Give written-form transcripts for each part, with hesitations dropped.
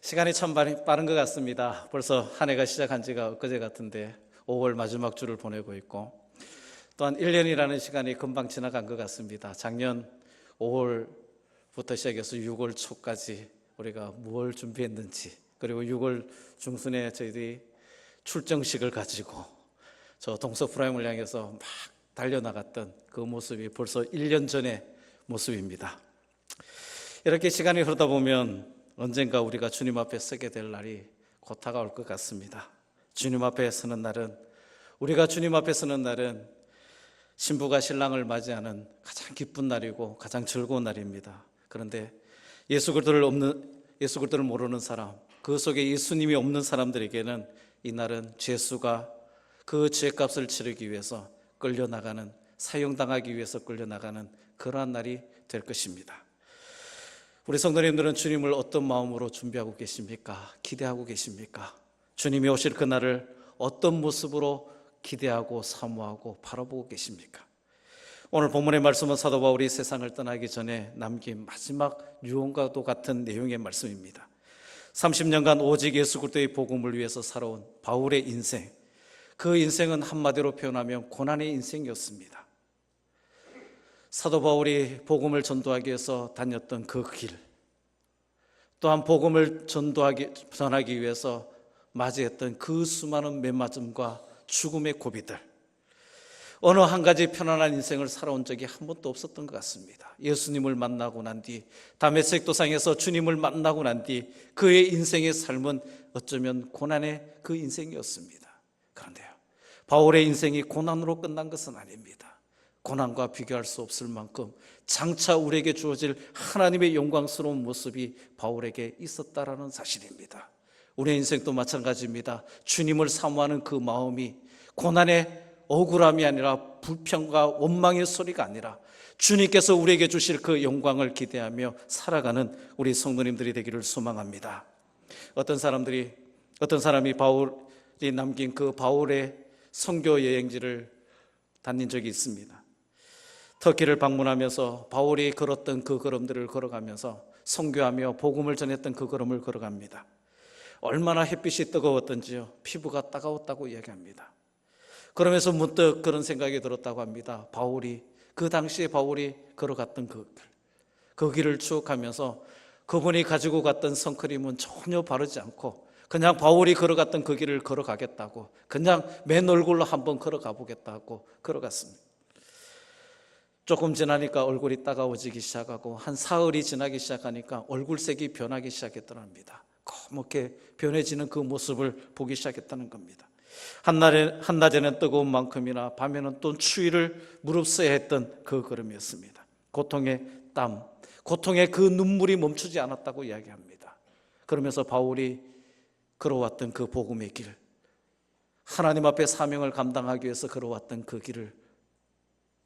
시간이 참 빠른 것 같습니다. 벌써 한 해가 시작한 지가 엊그제 같은데 5월 마지막 주를 보내고 있고, 또한 1년이라는 시간이 금방 지나간 것 같습니다. 작년 5월부터 시작해서 6월 초까지 우리가 뭘 준비했는지, 그리고 6월 중순에 저희들이 출정식을 가지고 저 동서 프라임을 향해서 막 달려나갔던 그 모습이 벌써 1년 전의 모습입니다. 이렇게 시간이 흐르다 보면 언젠가 우리가 주님 앞에 서게 될 날이 곧 다가올 것 같습니다. 주님 앞에 서는 날은, 우리가 주님 앞에 서는 날은 신부가 신랑을 맞이하는 가장 기쁜 날이고 가장 즐거운 날입니다. 그런데 예수 그리스도를 모르는 사람, 그 속에 예수님이 없는 사람들에게는 이 날은 죄수가 그 죄값을 치르기 위해서 끌려나가는, 사형당하기 위해서 끌려나가는 그러한 날이 될 것입니다. 우리 성도님들은 주님을 어떤 마음으로 준비하고 계십니까? 기대하고 계십니까? 주님이 오실 그날을 어떤 모습으로 기대하고 사모하고 바라보고 계십니까? 오늘 본문의 말씀은 사도 바울이 세상을 떠나기 전에 남긴 마지막 유언과도 같은 내용의 말씀입니다. 30년간 오직 예수 그리스도의 복음을 위해서 살아온 바울의 인생, 그 인생은 한마디로 표현하면 고난의 인생이었습니다. 사도 바울이 복음을 전도하기 위해서 다녔던 그 길, 또한 복음을 전하기 위해서 맞이했던 그 수많은 맨맞음과 죽음의 고비들, 어느 한 가지 편안한 인생을 살아온 적이 한 번도 없었던 것 같습니다. 예수님을 만나고 난 뒤, 다메섹 도상에서 주님을 만나고 난 뒤 그의 인생의 삶은 어쩌면 고난의 그 인생이었습니다. 그런데요, 바울의 인생이 고난으로 끝난 것은 아닙니다. 고난과 비교할 수 없을 만큼 장차 우리에게 주어질 하나님의 영광스러운 모습이 바울에게 있었다라는 사실입니다. 우리의 인생도 마찬가지입니다. 주님을 사모하는 그 마음이 고난의 억울함이 아니라 불평과 원망의 소리가 아니라 주님께서 우리에게 주실 그 영광을 기대하며 살아가는 우리 성도님들이 되기를 소망합니다. 어떤 사람이 바울이 남긴 그 바울의 선교 여행지를 다닌 적이 있습니다. 터키를 방문하면서 바울이 걸었던 그 걸음들을 걸어가면서 선교하며 복음을 전했던 그 걸음을 걸어갑니다. 얼마나 햇빛이 뜨거웠던지요, 피부가 따가웠다고 이야기합니다. 그러면서 문득 그런 생각이 들었다고 합니다. 그 당시에 바울이 걸어갔던 그 길을 추억하면서 그분이 가지고 갔던 선크림은 전혀 바르지 않고 그냥 바울이 걸어갔던 그 길을 걸어가겠다고, 그냥 맨 얼굴로 한번 걸어가 보겠다고 걸어갔습니다. 조금 지나니까 얼굴이 따가워지기 시작하고 한 사흘이 지나기 시작하니까 얼굴색이 변하기 시작했더랍니다. 검게 변해지는 그 모습을 보기 시작했다는 겁니다. 한낮에는 뜨거운 만큼이나 밤에는 또 추위를 무릅써야 했던 그 걸음이었습니다. 고통의 땀, 고통의 그 눈물이 멈추지 않았다고 이야기합니다. 그러면서 바울이 걸어왔던 그 복음의 길, 하나님 앞에 사명을 감당하기 위해서 걸어왔던 그 길을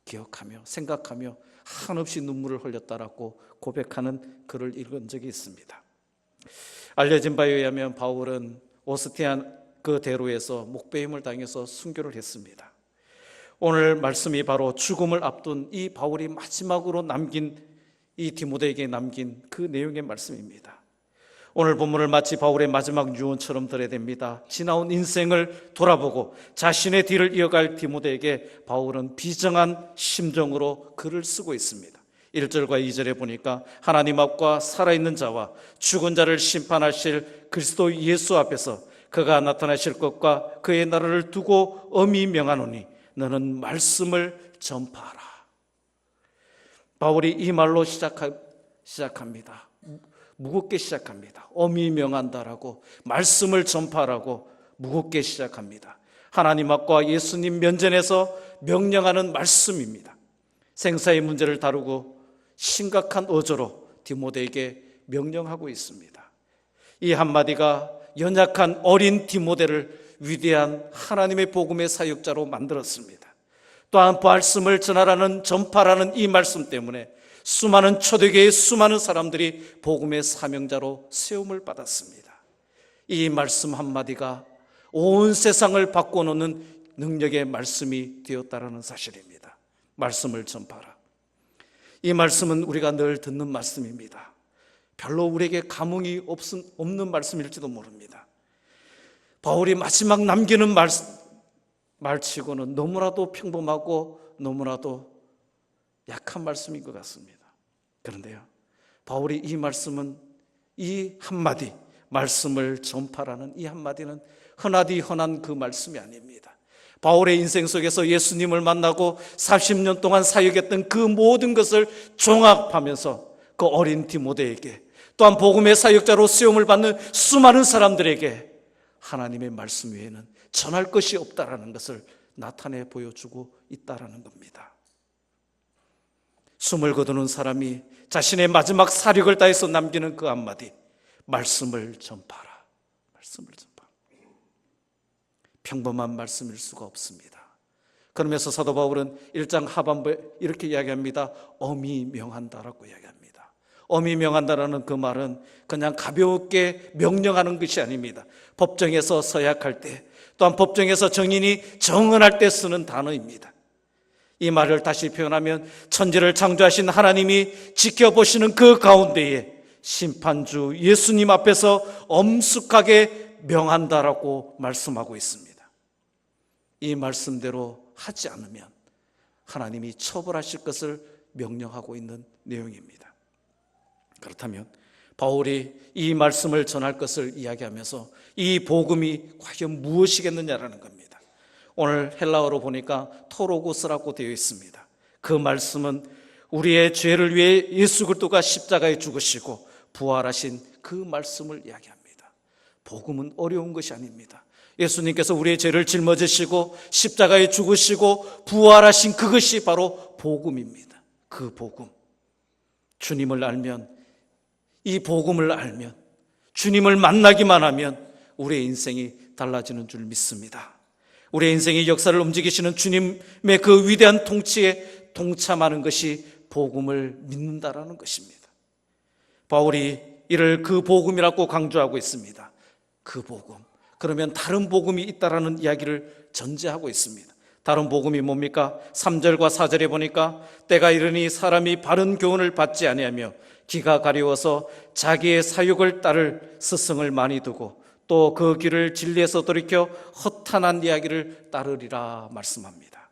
기억하며 생각하며 한없이 눈물을 흘렸다라고 고백하는 글을 읽은 적이 있습니다. 알려진 바에 의하면 바울은 오스티안 그 대로에서 목베임을 당해서 순교를 했습니다. 오늘 말씀이 바로 죽음을 앞둔 이 바울이 마지막으로 남긴, 이 디모데에게 남긴 그 내용의 말씀입니다. 오늘 본문을 마치 바울의 마지막 유언처럼 들어야 됩니다. 지나온 인생을 돌아보고 자신의 뒤를 이어갈 디모데에게 바울은 비정한 심정으로 글을 쓰고 있습니다. 1절과 2절에 보니까 하나님 앞과 살아있는 자와 죽은 자를 심판하실 그리스도 예수 앞에서 그가 나타나실 것과 그의 나라를 두고 엄히 명하노니 너는 말씀을 전파하라. 바울이 이 말로 시작합니다. 무겁게 시작합니다. 엄히 명한다라고, 말씀을 전파하라고 무겁게 시작합니다. 하나님 앞과 예수님 면전에서 명령하는 말씀입니다. 생사의 문제를 다루고 심각한 어조로 디모데에게 명령하고 있습니다. 이 한마디가 연약한 어린 디모데를 위대한 하나님의 복음의 사역자로 만들었습니다. 또한 말씀을 전하라는, 전파라는 이 말씀 때문에 수많은 초대교회의 수많은 사람들이 복음의 사명자로 세움을 받았습니다. 이 말씀 한마디가 온 세상을 바꿔놓는 능력의 말씀이 되었다라는 사실입니다. 말씀을 전파하라. 이 말씀은 우리가 늘 듣는 말씀입니다. 별로 우리에게 감흥이 없는 말씀일지도 모릅니다. 바울이 마지막 남기는 말치고는 너무나도 평범하고 너무나도 약한 말씀인 것 같습니다. 그런데요, 바울이 이 말씀은, 이 한마디 말씀을 전파라는 이 한마디는 흔하디 흔한 그 말씀이 아닙니다. 바울의 인생 속에서 예수님을 만나고 40년 동안 사역했던 그 모든 것을 종합하면서 그 어린 디모데에게, 또한 복음의 사역자로 수용을 받는 수많은 사람들에게 하나님의 말씀 외에는 전할 것이 없다라는 것을 나타내 보여주고 있다라는 겁니다. 숨을 거두는 사람이 자신의 마지막 사력을 다해서 남기는 그 한마디, 말씀을 전파라. 말씀을 전파. 평범한 말씀일 수가 없습니다. 그러면서 사도 바울은 1장 하반부에 이렇게 이야기합니다. 엄히 명한다라고 이야기합니다. 엄히 명한다라는 그 말은 그냥 가볍게 명령하는 것이 아닙니다. 법정에서 서약할 때, 또한 법정에서 정인이 정언할 때 쓰는 단어입니다. 이 말을 다시 표현하면 천지를 창조하신 하나님이 지켜보시는 그 가운데에 심판주 예수님 앞에서 엄숙하게 명한다라고 말씀하고 있습니다. 이 말씀대로 하지 않으면 하나님이 처벌하실 것을 명령하고 있는 내용입니다. 그렇다면 바울이 이 말씀을 전할 것을 이야기하면서 이 복음이 과연 무엇이겠느냐라는 겁니다. 오늘 헬라어로 보니까 토로고스라고 되어 있습니다. 그 말씀은 우리의 죄를 위해 예수 그리스도가 십자가에 죽으시고 부활하신 그 말씀을 이야기합니다. 복음은 어려운 것이 아닙니다. 예수님께서 우리의 죄를 짊어지시고 십자가에 죽으시고 부활하신 그것이 바로 복음입니다. 그 복음. 주님을 알면, 이 복음을 알면, 주님을 만나기만 하면 우리의 인생이 달라지는 줄 믿습니다. 우리의 인생의 역사를 움직이시는 주님의 그 위대한 통치에 동참하는 것이 복음을 믿는다라는 것입니다. 바울이 이를 그 복음이라고 강조하고 있습니다. 그 복음. 그러면 다른 복음이 있다라는 이야기를 전제하고 있습니다. 다른 복음이 뭡니까? 3절과 4절에 보니까 때가 이르니 사람이 바른 교훈을 받지 아니하며 기가 가려워서 자기의 사욕을 따를 스승을 많이 두고 또 그 길을 진리에서 돌이켜 허탄한 이야기를 따르리라 말씀합니다.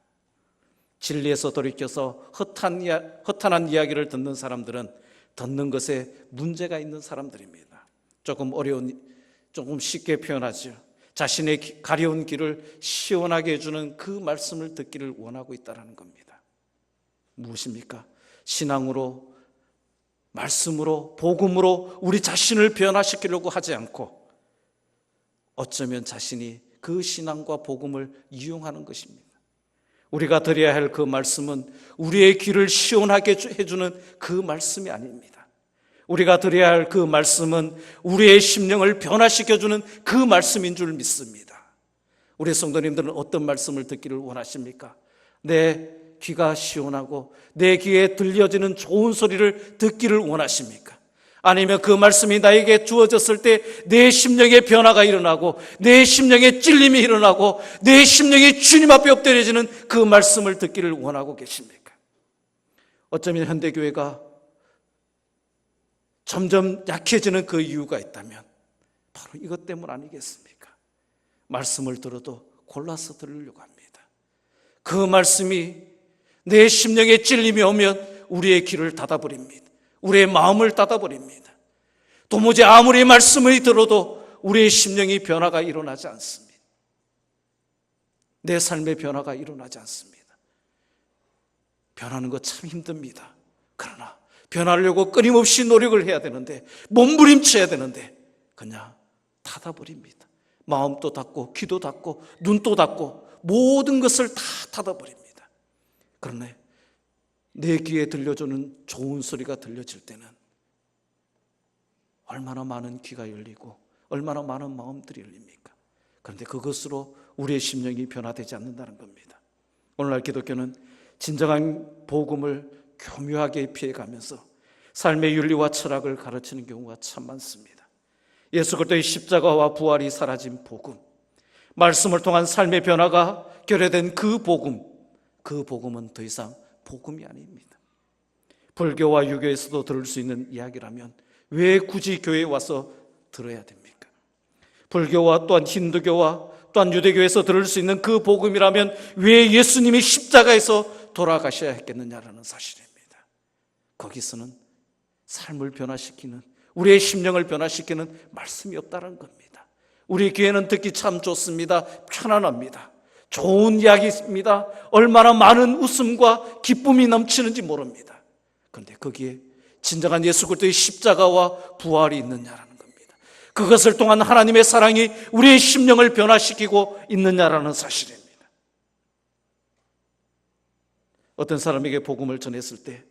진리에서 돌이켜서 허탄한 이야기를 듣는 사람들은 듣는 것에 문제가 있는 사람들입니다. 조금 쉽게 표현하죠. 자신의 가려운 길을 시원하게 해주는 그 말씀을 듣기를 원하고 있다는 겁니다. 무엇입니까? 신앙으로, 말씀으로, 복음으로 우리 자신을 변화시키려고 하지 않고 어쩌면 자신이 그 신앙과 복음을 이용하는 것입니다. 우리가 드려야 할 그 말씀은 우리의 길을 시원하게 해주는 그 말씀이 아닙니다. 우리가 드려야 할 그 말씀은 우리의 심령을 변화시켜주는 그 말씀인 줄 믿습니다. 우리 성도님들은 어떤 말씀을 듣기를 원하십니까? 내 귀가 시원하고 내 귀에 들려지는 좋은 소리를 듣기를 원하십니까? 아니면 그 말씀이 나에게 주어졌을 때 내 심령에 변화가 일어나고 내 심령에 찔림이 일어나고 내 심령이 주님 앞에 엎드려지는 그 말씀을 듣기를 원하고 계십니까? 어쩌면 현대교회가 점점 약해지는 그 이유가 있다면 바로 이것 때문 아니겠습니까? 말씀을 들어도 골라서 들으려고 합니다. 그 말씀이 내 심령에 찔림이 오면 우리의 귀를 닫아버립니다. 우리의 마음을 닫아버립니다. 도무지 아무리 말씀을 들어도 우리의 심령이 변화가 일어나지 않습니다. 내 삶의 변화가 일어나지 않습니다. 변하는 거 참 힘듭니다. 그러나 변하려고 끊임없이 노력을 해야 되는데, 몸부림쳐야 되는데 그냥 닫아버립니다. 마음도 닫고 귀도 닫고 눈도 닫고 모든 것을 다 닫아버립니다. 그러네 내 귀에 들려주는 좋은 소리가 들려질 때는 얼마나 많은 귀가 열리고 얼마나 많은 마음들이 열립니까? 그런데 그것으로 우리의 심령이 변화되지 않는다는 겁니다. 오늘날 기독교는 진정한 복음을 교묘하게 피해가면서 삶의 윤리와 철학을 가르치는 경우가 참 많습니다. 예수 그리스도의 십자가와 부활이 사라진 복음, 말씀을 통한 삶의 변화가 결여된 그 복음은 더 이상 복음이 아닙니다. 불교와 유교에서도 들을 수 있는 이야기라면 왜 굳이 교회에 와서 들어야 됩니까? 불교와 또한 힌두교와 또한 유대교에서 들을 수 있는 그 복음이라면 왜 예수님이 십자가에서 돌아가셔야 했겠느냐라는 사실입니다. 거기서는 삶을 변화시키는, 우리의 심령을 변화시키는 말씀이 없다는 겁니다. 우리 교회는 듣기 참 좋습니다. 편안합니다. 좋은 이야기입니다. 얼마나 많은 웃음과 기쁨이 넘치는지 모릅니다. 그런데 거기에 진정한 예수 그리스도의 십자가와 부활이 있느냐라는 겁니다. 그것을 통한 하나님의 사랑이 우리의 심령을 변화시키고 있느냐라는 사실입니다. 어떤 사람에게 복음을 전했을 때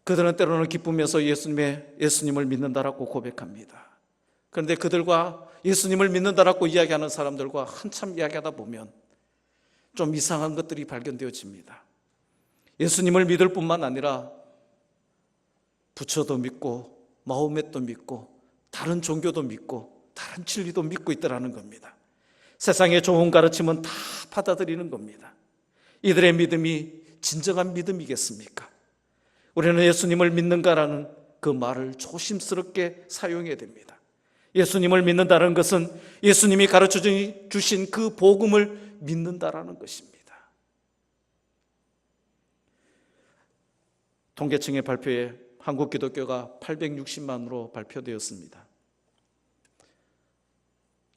그들은 때로는 기쁘면서 예수님을 믿는다라고 고백합니다. 그런데 그들과 예수님을 믿는다라고 이야기하는 사람들과 한참 이야기하다 보면 좀 이상한 것들이 발견되어집니다. 예수님을 믿을 뿐만 아니라 부처도 믿고 마호멧도 믿고 다른 종교도 믿고 다른 진리도 믿고 있더라는 겁니다. 세상의 좋은 가르침은 다 받아들이는 겁니다. 이들의 믿음이 진정한 믿음이겠습니까? 우리는 예수님을 믿는가라는 그 말을 조심스럽게 사용해야 됩니다. 예수님을 믿는다는 것은 예수님이 가르쳐 주신 그 복음을 믿는다라는 것입니다. 통계청의 발표에 한국 기독교가 860만으로 발표되었습니다.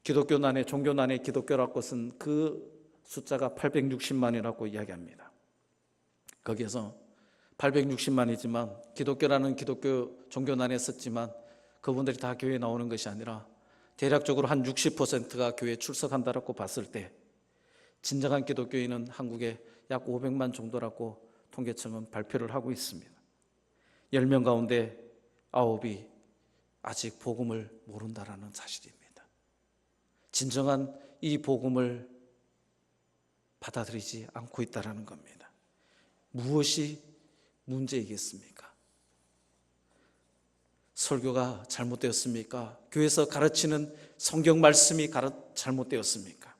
기독교난에, 종교난에 기독교라는 것은 그 숫자가 860만이라고 이야기합니다. 거기에서 860만이지만 기독교라는 기독교 종교난에 썼지만 그분들이 다 교회에 나오는 것이 아니라 대략적으로 한 60%가 교회에 출석한다라고 봤을 때 진정한 기독교인은 한국에 약 500만 정도라고 통계청은 발표를 하고 있습니다. 10명 가운데 9이 아직 복음을 모른다라는 사실입니다. 진정한 이 복음을 받아들이지 않고 있다는 겁니다. 무엇이 문제이겠습니까? 설교가 잘못되었습니까? 교회에서 가르치는 성경 말씀이 잘못되었습니까?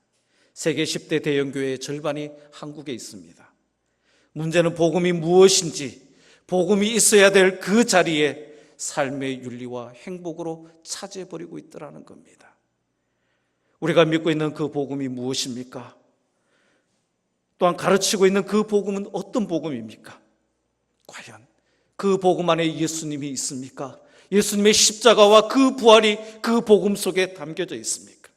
세계 10대 대형교회의 절반이 한국에 있습니다. 문제는 복음이 무엇인지, 복음이 있어야 될 그 자리에 삶의 윤리와 행복으로 차지해버리고 있더라는 겁니다. 우리가 믿고 있는 그 복음이 무엇입니까? 또한 가르치고 있는 그 복음은 어떤 복음입니까? 과연 그 복음 안에 예수님이 있습니까? 예수님의 십자가와 그 부활이 그 복음 속에 담겨져 있습니까?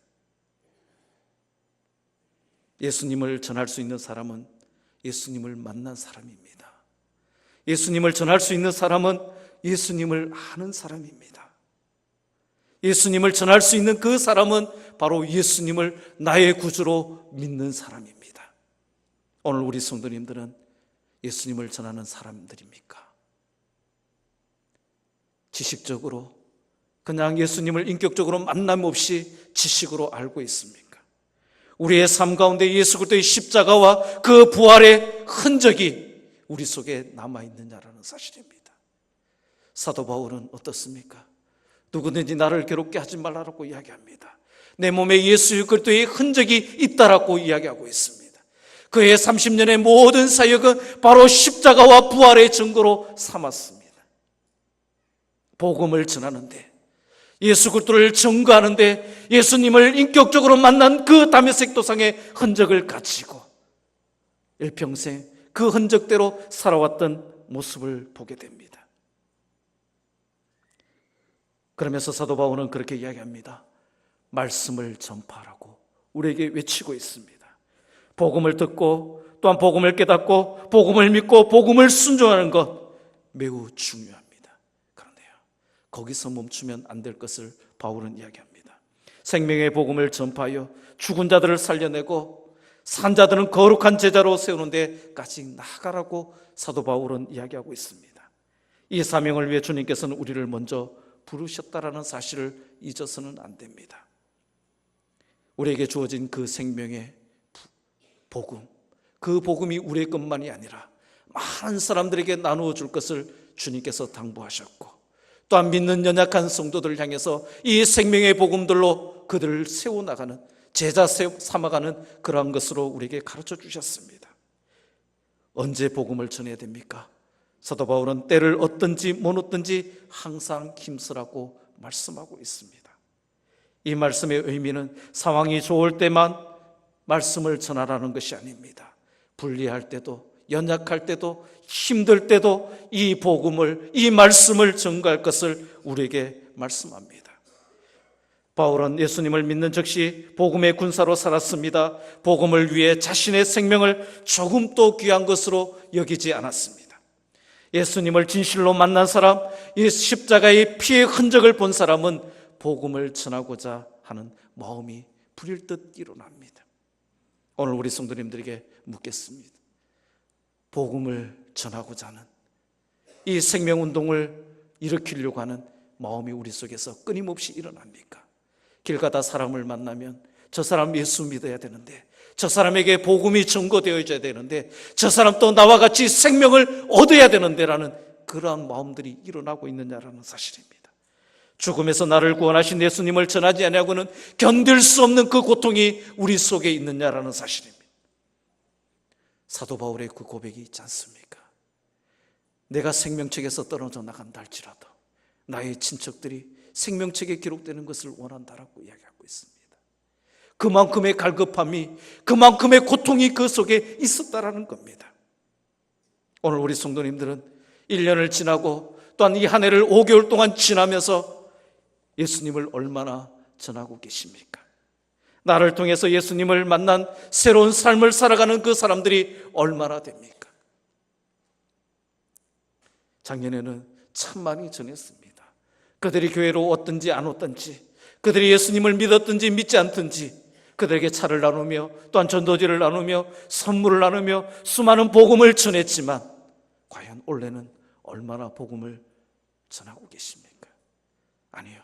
예수님을 전할 수 있는 사람은 예수님을 만난 사람입니다. 예수님을 전할 수 있는 사람은 예수님을 아는 사람입니다. 예수님을 전할 수 있는 그 사람은 바로 예수님을 나의 구주로 믿는 사람입니다. 오늘 우리 성도님들은 예수님을 전하는 사람들입니까? 지식적으로 그냥 예수님을 인격적으로 만남 없이 지식으로 알고 있습니까? 우리의 삶 가운데 예수 그리스도의 십자가와 그 부활의 흔적이 우리 속에 남아있느냐라는 사실입니다. 사도 바울은 어떻습니까? 누구든지 나를 괴롭게 하지 말라고 이야기합니다. 내 몸에 예수 그리스도의 흔적이 있다라고 이야기하고 있습니다. 그의 30년의 모든 사역은 바로 십자가와 부활의 증거로 삼았습니다. 복음을 전하는데, 예수 그리스도를 증거하는데 예수님을 인격적으로 만난 그 다메섹 도상의 흔적을 가지고 일평생 그 흔적대로 살아왔던 모습을 보게 됩니다. 그러면서 사도 바울은 그렇게 이야기합니다. 말씀을 전파하라고 우리에게 외치고 있습니다. 복음을 듣고 또한 복음을 깨닫고 복음을 믿고 복음을 순종하는 것 매우 중요합니다. 그런데요, 거기서 멈추면 안 될 것을 바울은 이야기합니다. 생명의 복음을 전파하여 죽은 자들을 살려내고 산 자들은 거룩한 제자로 세우는 데까지 나아가라고 사도 바울은 이야기하고 있습니다. 이 사명을 위해 주님께서는 우리를 먼저 부르셨다라는 사실을 잊어서는 안 됩니다. 우리에게 주어진 그 생명의 복음, 그 복음이 우리의 것만이 아니라 많은 사람들에게 나누어 줄 것을 주님께서 당부하셨고, 또한 믿는 연약한 성도들을 향해서 이 생명의 복음들로 그들을 세워나가는, 제자 삼아가는 그러한 것으로 우리에게 가르쳐 주셨습니다. 언제 복음을 전해야 됩니까? 사도 바울은 때를 얻든지 못 얻든지 항상 힘쓰라고 말씀하고 있습니다. 이 말씀의 의미는 상황이 좋을 때만 말씀을 전하라는 것이 아닙니다. 불리할 때도, 연약할 때도, 힘들 때도 이 복음을, 이 말씀을 전가할 것을 우리에게 말씀합니다. 바울은 예수님을 믿는 즉시 복음의 군사로 살았습니다. 복음을 위해 자신의 생명을 조금도 귀한 것으로 여기지 않았습니다. 예수님을 진실로 만난 사람, 이 십자가의 피의 흔적을 본 사람은 복음을 전하고자 하는 마음이 불일 듯 일어납니다. 오늘 우리 성도님들에게 묻겠습니다. 복음을 전하고자 하는 이 생명운동을 일으키려고 하는 마음이 우리 속에서 끊임없이 일어납니까? 길 가다 사람을 만나면 저 사람 예수 믿어야 되는데, 저 사람에게 복음이 전거되어져야 되는데, 저 사람도 나와 같이 생명을 얻어야 되는데 라는 그러한 마음들이 일어나고 있느냐라는 사실입니다. 죽음에서 나를 구원하신 예수님을 전하지 아니하고는 견딜 수 없는 그 고통이 우리 속에 있느냐라는 사실입니다. 사도 바울의 그 고백이 있지 않습니까? 내가 생명책에서 떨어져 나간다 할지라도 나의 친척들이 생명책에 기록되는 것을 원한다라고 이야기하고 있습니다. 그만큼의 갈급함이, 그만큼의 고통이 그 속에 있었다라는 겁니다. 오늘 우리 성도님들은 1년을 지나고 또한 이 한 해를 5개월 동안 지나면서 예수님을 얼마나 전하고 계십니까? 나를 통해서 예수님을 만난 새로운 삶을 살아가는 그 사람들이 얼마나 됩니까? 작년에는 참 많이 전했습니다. 그들이 교회로 왔든지 안 왔든지, 그들이 예수님을 믿었든지 믿지 않든지 그들에게 차를 나누며 또한 전도지를 나누며 선물을 나누며 수많은 복음을 전했지만 과연 올해는 얼마나 복음을 전하고 계십니까? 아니요.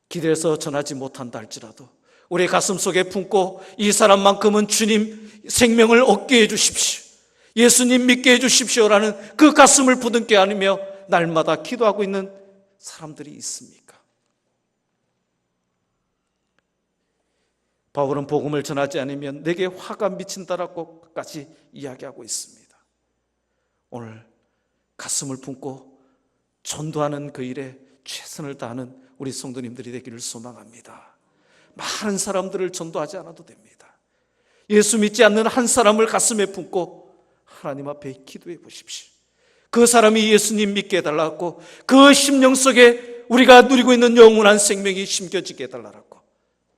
기대해서 전하지 못한다 할지라도 우리 가슴 속에 품고 이 사람만큼은 주님 생명을 얻게 해주십시오, 예수님 믿게 해주십시오라는 그 가슴을 부둥켜 안으며 날마다 기도하고 있는 사람들이 있습니까? 바울은 복음을 전하지 않으면 내게 화가 미친다라고까지 이야기하고 있습니다. 오늘 가슴을 품고 전도하는 그 일에 최선을 다하는 우리 성도님들이 되기를 소망합니다. 많은 사람들을 전도하지 않아도 됩니다. 예수 믿지 않는 한 사람을 가슴에 품고 하나님 앞에 기도해 보십시오. 그 사람이 예수님 믿게 해달라고, 그 심령 속에 우리가 누리고 있는 영원한 생명이 심겨지게 해달라고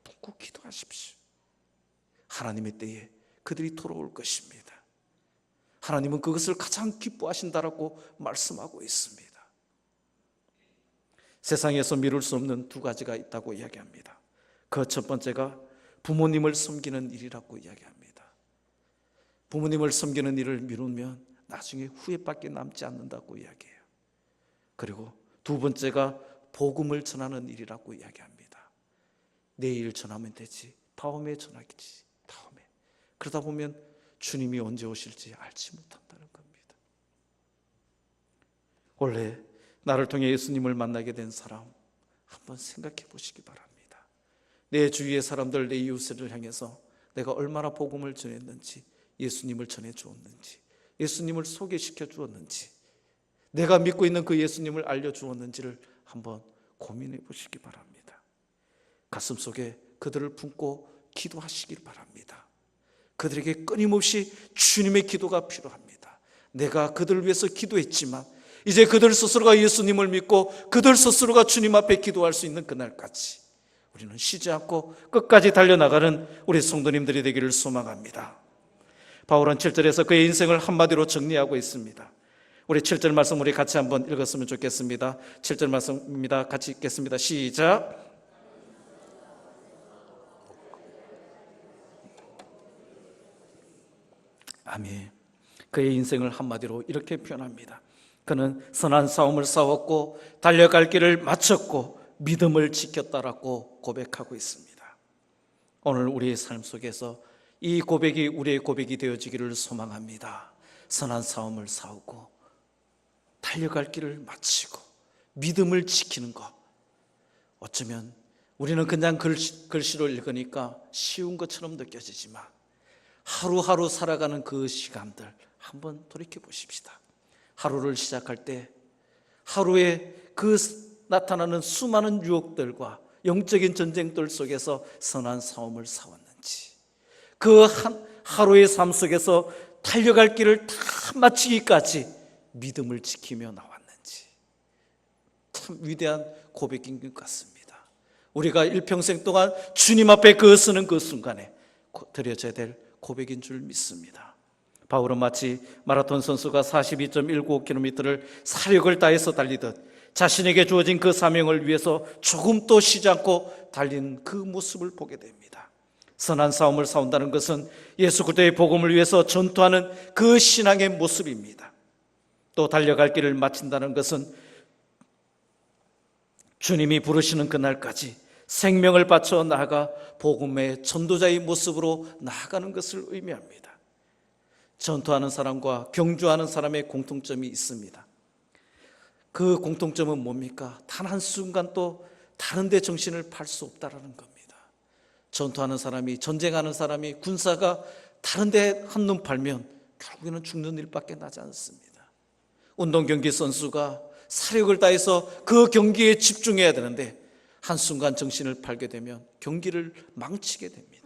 품고 기도하십시오. 하나님의 때에 그들이 돌아올 것입니다. 하나님은 그것을 가장 기뻐하신다라고 말씀하고 있습니다. 세상에서 미룰 수 없는 두 가지가 있다고 이야기합니다. 그 첫 번째가 부모님을 섬기는 일이라고 이야기합니다. 부모님을 섬기는 일을 미루면 나중에 후회밖에 남지 않는다고 이야기해요. 그리고 두 번째가 복음을 전하는 일이라고 이야기합니다. 내일 전하면 되지, 다음에 전하겠지, 다음에. 그러다 보면 주님이 언제 오실지 알지 못한다는 겁니다. 원래 나를 통해 예수님을 만나게 된 사람 한번 생각해 보시기 바랍니다. 내 주위의 사람들, 내 이웃을 향해서 내가 얼마나 복음을 전했는지, 예수님을 전해 주었는지, 예수님을 소개시켜 주었는지, 내가 믿고 있는 그 예수님을 알려주었는지를 한번 고민해 보시기 바랍니다. 가슴속에 그들을 품고 기도하시길 바랍니다. 그들에게 끊임없이 주님의 기도가 필요합니다. 내가 그들을 위해서 기도했지만 이제 그들 스스로가 예수님을 믿고 그들 스스로가 주님 앞에 기도할 수 있는 그날까지 우리는 쉬지 않고 끝까지 달려나가는 우리 성도님들이 되기를 소망합니다. 바울은 7절에서 그의 인생을 한마디로 정리하고 있습니다. 우리 7절 말씀 우리 같이 한번 읽었으면 좋겠습니다. 7절 말씀입니다. 같이 읽겠습니다. 시작. 아멘. 그의 인생을 한마디로 이렇게 표현합니다. 그는 선한 싸움을 싸웠고 달려갈 길을 마쳤고 믿음을 지켰다라고 고백하고 있습니다. 오늘 우리의 삶 속에서 이 고백이 우리의 고백이 되어지기를 소망합니다. 선한 싸움을 싸우고 달려갈 길을 마치고 믿음을 지키는 것. 어쩌면 우리는 그냥 글씨로 읽으니까 쉬운 것처럼 느껴지지만 하루하루 살아가는 그 시간들 한번 돌이켜 보십시다. 하루를 시작할 때 하루에 그 나타나는 수많은 유혹들과 영적인 전쟁들 속에서 선한 싸움을 싸웠는지, 그 하루의 삶 속에서 달려갈 길을 다 마치기까지 믿음을 지키며 나왔는지, 참 위대한 고백인 것 같습니다. 우리가 일평생 동안 주님 앞에 서는 그 순간에 드려져야 될 고백인 줄 믿습니다. 바울은 마치 마라톤 선수가 42.195km를 사력을 다해서 달리듯 자신에게 주어진 그 사명을 위해서 조금도 쉬지 않고 달린 그 모습을 보게 됩니다. 선한 싸움을 싸운다는 것은 예수 그리스도의 복음을 위해서 전투하는 그 신앙의 모습입니다. 또 달려갈 길을 마친다는 것은 주님이 부르시는 그날까지 생명을 바쳐 나아가 복음의 전도자의 모습으로 나아가는 것을 의미합니다. 전투하는 사람과 경주하는 사람의 공통점이 있습니다. 그 공통점은 뭡니까? 단 한순간 또 다른 데 정신을 팔 수 없다는 겁니다. 전투하는 사람이, 전쟁하는 사람이, 군사가 다른 데 한눈 팔면 결국에는 죽는 일밖에 나지 않습니다. 운동경기 선수가 사력을 다해서 그 경기에 집중해야 되는데 한순간 정신을 팔게 되면 경기를 망치게 됩니다.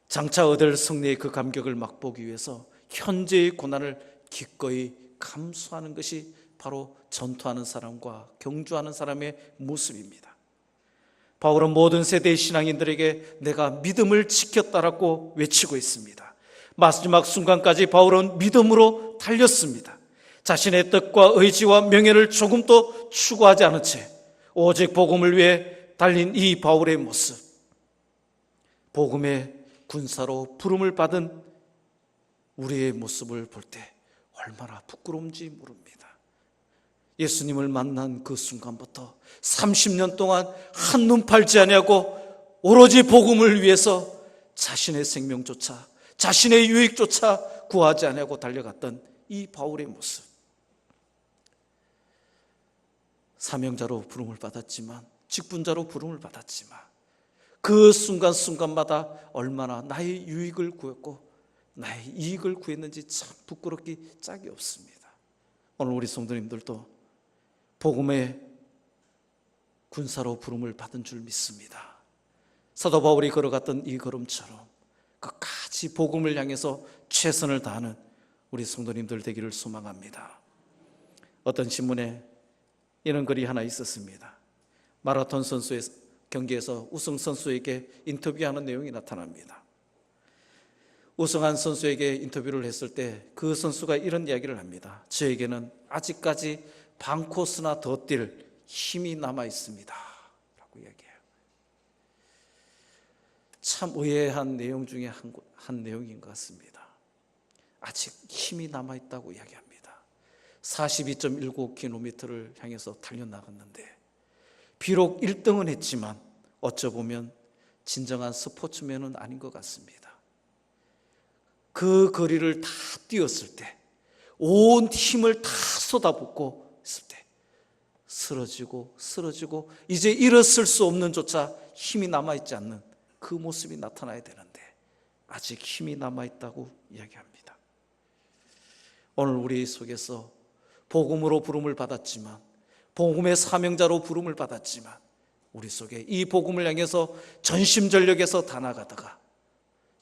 장차 얻을 승리의 그 감격을 맛보기 위해서 현재의 고난을 기꺼이 감수하는 것이 바로 전투하는 사람과 경주하는 사람의 모습입니다. 바울은 모든 세대의 신앙인들에게 내가 믿음을 지켰다라고 외치고 있습니다. 마지막 순간까지 바울은 믿음으로 달렸습니다. 자신의 뜻과 의지와 명예를 조금도 추구하지 않은 채 오직 복음을 위해 달린 이 바울의 모습, 복음의 군사로 부름을 받은 우리의 모습을 볼 때 얼마나 부끄러운지 모릅니다. 예수님을 만난 그 순간부터 30년 동안 한눈 팔지 아니하고 오로지 복음을 위해서 자신의 생명조차, 자신의 유익조차 구하지 아니하고 달려갔던 이 바울의 모습, 사명자로 부름을 받았지만, 직분자로 부름을 받았지만 그 순간순간마다 얼마나 나의 유익을 구했고 나의 이익을 구했는지 참 부끄럽기 짝이 없습니다. 오늘 우리 성도님들도 복음의 군사로 부름을 받은 줄 믿습니다. 사도 바울이 걸어갔던 이 걸음처럼 끝까지 복음을 향해서 최선을 다하는 우리 성도님들 되기를 소망합니다. 어떤 신문에 이런 글이 하나 있었습니다. 마라톤 선수의 경기에서 우승 선수에게 인터뷰하는 내용이 나타납니다. 우승한 선수에게 인터뷰를 했을 때 그 선수가 이런 이야기를 합니다. 저에게는 아직까지 반 코스나 더 뛸 힘이 남아 있습니다 라고 이야기해요. 참 의외한 내용 중에 한 내용인 것 같습니다. 아직 힘이 남아 있다고 이야기합니다. 42.19km를 향해서 달려나갔는데 비록 1등은 했지만 어쩌보면 진정한 스포츠맨은 아닌 것 같습니다. 그 거리를 다 뛰었을 때, 온 힘을 다 쏟아붓고 있을 때 쓰러지고 이제 일어설 수 없는 조차 힘이 남아있지 않는 그 모습이 나타나야 되는데 아직 힘이 남아있다고 이야기합니다. 오늘 우리 속에서 복음으로 부름을 받았지만, 복음의 사명자로 부름을 받았지만 우리 속에 이 복음을 향해서 전심전력에서 다 나가다가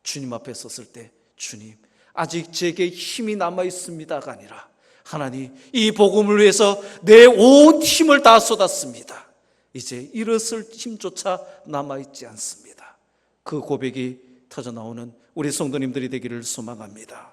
주님 앞에 섰을 때 주님, 아직 제게 힘이 남아있습니다가 아니라 하나님, 이 복음을 위해서 내 온 힘을 다 쏟았습니다. 이제 일어설 힘조차 남아있지 않습니다. 그 고백이 터져나오는 우리 성도님들이 되기를 소망합니다.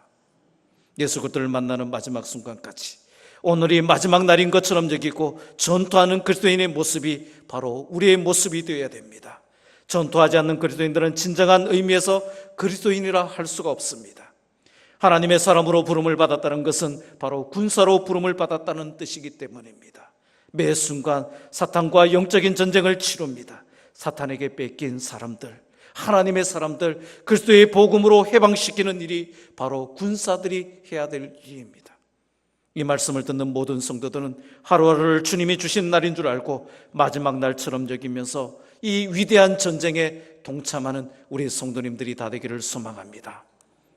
예수 그리스도를 만나는 마지막 순간까지 오늘이 마지막 날인 것처럼 여기고 전투하는 그리스도인의 모습이 바로 우리의 모습이 되어야 됩니다. 전투하지 않는 그리스도인들은 진정한 의미에서 그리스도인이라 할 수가 없습니다. 하나님의 사람으로 부름을 받았다는 것은 바로 군사로 부름을 받았다는 뜻이기 때문입니다. 매 순간 사탄과 영적인 전쟁을 치릅니다. 사탄에게 뺏긴 사람들, 하나님의 사람들, 그리스도의 복음으로 해방시키는 일이 바로 군사들이 해야 될 일입니다. 이 말씀을 듣는 모든 성도들은 하루하루를 주님이 주신 날인 줄 알고 마지막 날처럼 여기면서 이 위대한 전쟁에 동참하는 우리 성도님들이 다 되기를 소망합니다.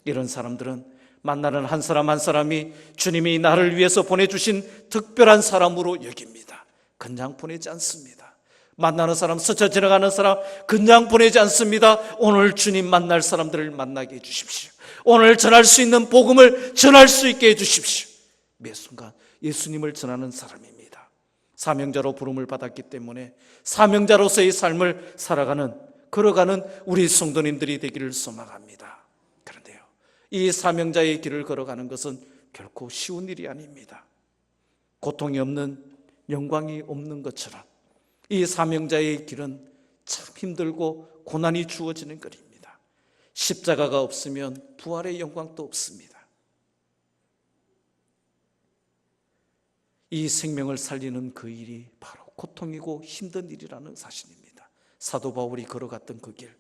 이런 사람들은 만나는 한 사람 한 사람이 주님이 나를 위해서 보내주신 특별한 사람으로 여깁니다. 그냥 보내지 않습니다. 만나는 사람, 스쳐 지나가는 사람 그냥 보내지 않습니다. 오늘 주님 만날 사람들을 만나게 해주십시오. 오늘 전할 수 있는 복음을 전할 수 있게 해주십시오. 매 순간 예수님을 전하는 사람입니다. 사명자로 부름을 받았기 때문에 사명자로서의 삶을 걸어가는 우리 성도님들이 되기를 소망합니다. 그런데요, 이 사명자의 길을 걸어가는 것은 결코 쉬운 일이 아닙니다. 고통이 없는, 영광이 없는 것처럼 이 사명자의 길은 참 힘들고 고난이 주어지는 길입니다. 십자가가 없으면 부활의 영광도 없습니다. 이 생명을 살리는 그 일이 바로 고통이고 힘든 일이라는 사실입니다. 사도 바울이 걸어갔던 그 길,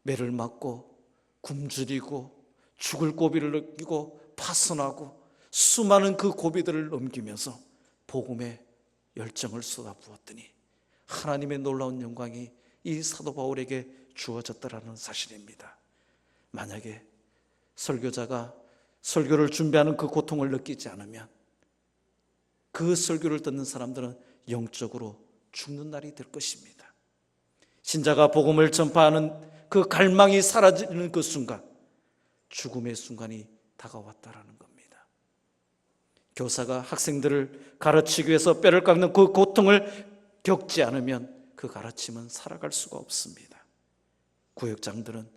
매를 맞고 굶주리고 죽을 고비를 느끼고 파선하고 수많은 그 고비들을 넘기면서 복음의 열정을 쏟아부었더니 하나님의 놀라운 영광이 이 사도 바울에게 주어졌다라는 사실입니다. 만약에 설교자가 설교를 준비하는 그 고통을 느끼지 않으면 그 설교를 듣는 사람들은 영적으로 죽는 날이 될 것입니다. 신자가 복음을 전파하는 그 갈망이 사라지는 그 순간, 죽음의 순간이 다가왔다라는 겁니다. 교사가 학생들을 가르치기 위해서 뼈를 깎는 그 고통을 겪지 않으면 그 가르침은 살아갈 수가 없습니다. 구역장들은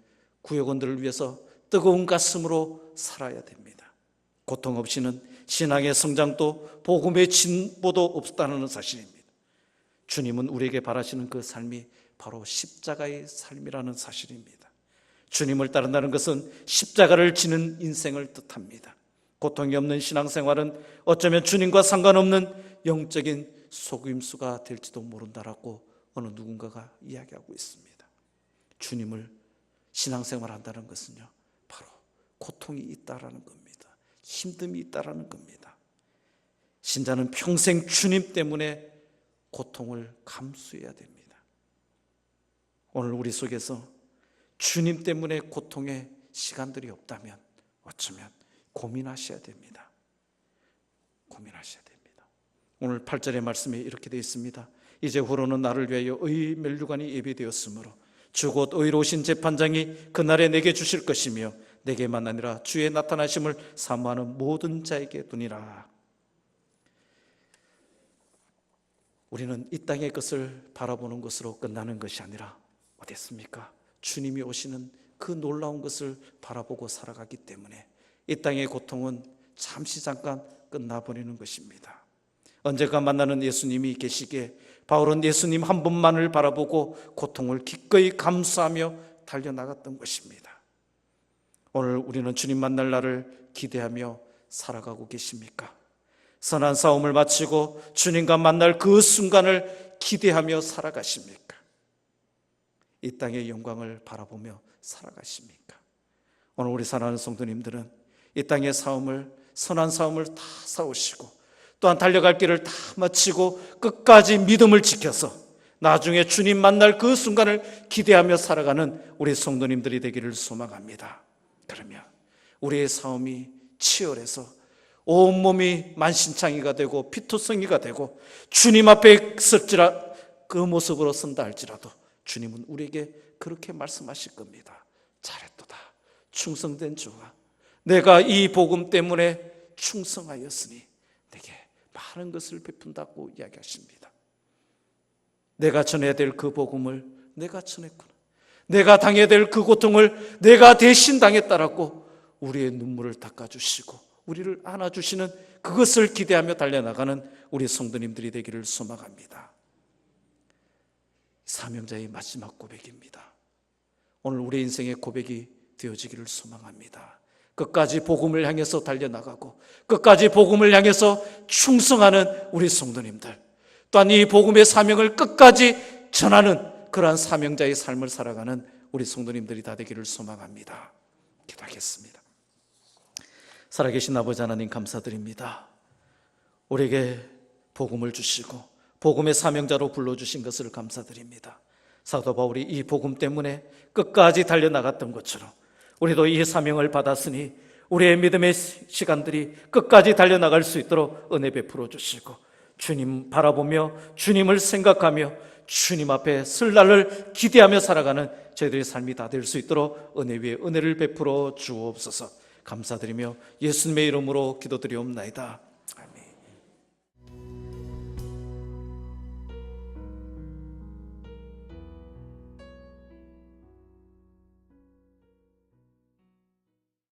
구역원들을 위해서 뜨거운 가슴으로 살아야 됩니다. 고통 없이는 신앙의 성장도 복음의 진보도 없다는 사실입니다. 주님은 우리에게 바라시는 그 삶이 바로 십자가의 삶이라는 사실입니다. 주님을 따른다는 것은 십자가를 지는 인생을 뜻합니다. 고통이 없는 신앙생활은 어쩌면 주님과 상관없는 영적인 속임수가 될지도 모른다라고 어느 누군가가 이야기하고 있습니다. 주님을 신앙생활 한다는 것은요, 바로 고통이 있다라는 겁니다. 힘듦이 있다라는 겁니다. 신자는 평생 주님 때문에 고통을 감수해야 됩니다. 오늘 우리 속에서 주님 때문에 고통의 시간들이 없다면 어쩌면 고민하셔야 됩니다. 고민하셔야 됩니다. 오늘 8절의 말씀에 이렇게 되어 있습니다. 이제 후로는 나를 위하여 의의 면류관이 예비되었으므로 주 곧 의로우신 재판장이 그날에 내게 주실 것이며 내게만 아니라 주의 나타나심을 사모하는 모든 자에게 두니라. 우리는 이 땅의 것을 바라보는 것으로 끝나는 것이 아니라 어땠습니까? 주님이 오시는 그 놀라운 것을 바라보고 살아가기 때문에 이 땅의 고통은 잠시 잠깐 끝나버리는 것입니다. 언젠가 만나는 예수님이 계시기에 바울은 예수님 한 분만을 바라보고 고통을 기꺼이 감수하며 달려나갔던 것입니다. 오늘 우리는 주님 만날 날을 기대하며 살아가고 계십니까? 선한 싸움을 마치고 주님과 만날 그 순간을 기대하며 살아가십니까? 이 땅의 영광을 바라보며 살아가십니까? 오늘 우리 사랑하는 성도님들은 이 땅의 싸움을, 선한 싸움을 다 싸우시고 또한 달려갈 길을 다 마치고 끝까지 믿음을 지켜서 나중에 주님 만날 그 순간을 기대하며 살아가는 우리 성도님들이 되기를 소망합니다. 그러면 우리의 싸움이 치열해서 온몸이 만신창이가 되고 피투성이가 되고 주님 앞에 설지라 그 모습으로 선다 할지라도 주님은 우리에게 그렇게 말씀하실 겁니다. 잘했도다 충성된 종아, 내가 이 복음 때문에 충성하였으니 내게 많은 것을 베푼다고 이야기하십니다. 내가 전해야 될 그 복음을 내가 전했구나, 내가 당해야 될 그 고통을 내가 대신 당했다라고 우리의 눈물을 닦아주시고 우리를 안아주시는 그것을 기대하며 달려나가는 우리 성도님들이 되기를 소망합니다. 사명자의 마지막 고백입니다. 오늘 우리 인생의 고백이 되어지기를 소망합니다. 끝까지 복음을 향해서 달려나가고 끝까지 복음을 향해서 충성하는 우리 성도님들, 또한 이 복음의 사명을 끝까지 전하는 그러한 사명자의 삶을 살아가는 우리 성도님들이 다 되기를 소망합니다. 기도하겠습니다. 살아계신 아버지 하나님 감사드립니다. 우리에게 복음을 주시고 복음의 사명자로 불러주신 것을 감사드립니다. 사도 바울이 이 복음 때문에 끝까지 달려나갔던 것처럼 우리도 이 사명을 받았으니 우리의 믿음의 시간들이 끝까지 달려나갈 수 있도록 은혜 베풀어 주시고, 주님 바라보며 주님을 생각하며 주님 앞에 설 날을 기대하며 살아가는 저희들의 삶이 다 될 수 있도록 은혜 위에 은혜를 베풀어 주옵소서. 감사드리며 예수님의 이름으로 기도드리옵나이다.